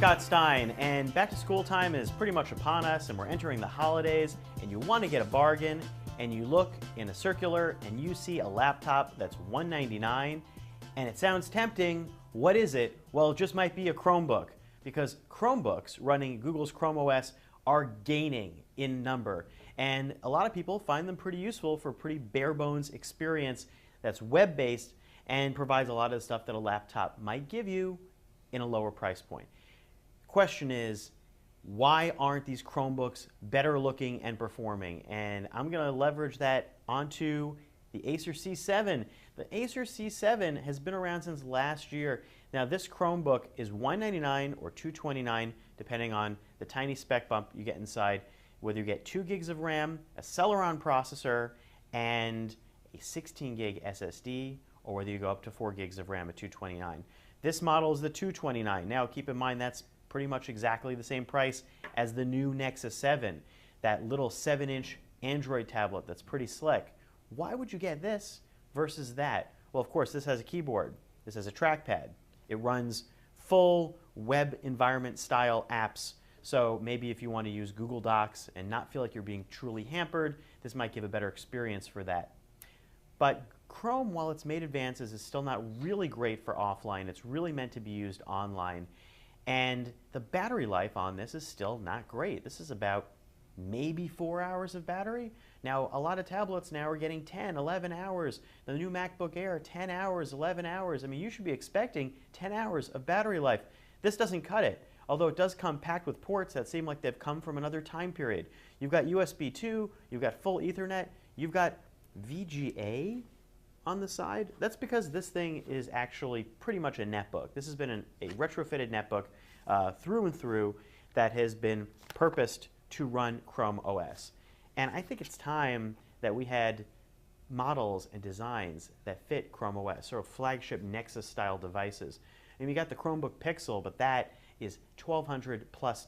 Scott Stein, and back to school time is pretty much upon us, and we're entering the holidays, and you want to get a bargain, and you look in a circular and you see a laptop that's $199, and it sounds tempting. What is it? Well, it just might be a Chromebook, because Chromebooks running Google's Chrome OS are gaining in number, and a lot of people find them pretty useful for a pretty bare bones experience that's web-based and provides a lot of the stuff that a laptop might give you in a lower price point. Question is, why aren't these Chromebooks better looking and performing? And I'm going to leverage that onto the Acer C7. The Acer C7 has been around since last year. Now this Chromebook is $199 or $229 depending on the tiny spec bump you get inside, whether you get 2 gigs of RAM, a Celeron processor, and a 16 gig SSD, or whether you go up to 4 gigs of RAM at $229. This model is the $229. Now keep in mind that's pretty much exactly the same price as the new Nexus 7, that little 7-inch Android tablet that's pretty slick. Why would you get this versus that? Well, of course, this has a keyboard. This has a trackpad. It runs full web environment style apps. So maybe if you want to use Google Docs and not feel like you're being truly hampered, this might give a better experience for that. But Chrome, while it's made advances, is still not really great for offline. It's really meant to be used online. And the battery life on this is still not great. This is about maybe 4 hours of battery. Now, a lot of tablets now are getting 10, 11 hours. The new MacBook Air, 10 hours, 11 hours. I mean, you should be expecting 10 hours of battery life. This doesn't cut it, although it does come packed with ports that seem like they've come from another time period. You've got USB 2, you've got full Ethernet, you've got VGA on the side. That's because this thing is actually pretty much a netbook. This has been a retrofitted netbook through and through that has been purposed to run Chrome OS. And I think it's time that we had models and designs that fit Chrome OS, sort of flagship Nexus style devices. And you got the Chromebook Pixel, but that is $1,200 plus,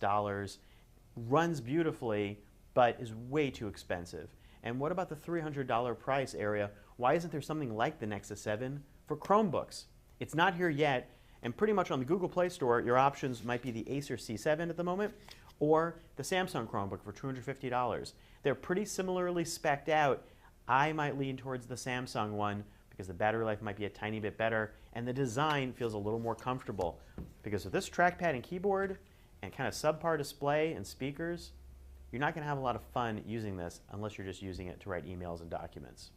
runs beautifully, but is way too expensive. And what about the $300 price area? Why isn't there something like the Nexus 7 for Chromebooks? It's not here yet, and pretty much on the Google Play Store, your options might be the Acer C7 at the moment, or the Samsung Chromebook for $250. They're pretty similarly spec'd out. I might lean towards the Samsung one because the battery life might be a tiny bit better, and the design feels a little more comfortable. Because with this trackpad and keyboard, and kind of subpar display and speakers, you're not going to have a lot of fun using this unless you're just using it to write emails and documents.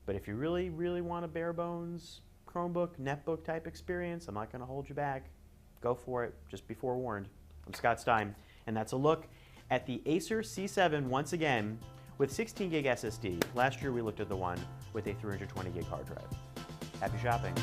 But if you really, really want a bare bones Chromebook, netbook type experience, I'm not going to hold you back. Go for it. Just be forewarned. I'm Scott Stein, and that's a look at the Acer C7 once again with 16 gig SSD. Last year we looked at the one with a 320 gig hard drive. Happy shopping.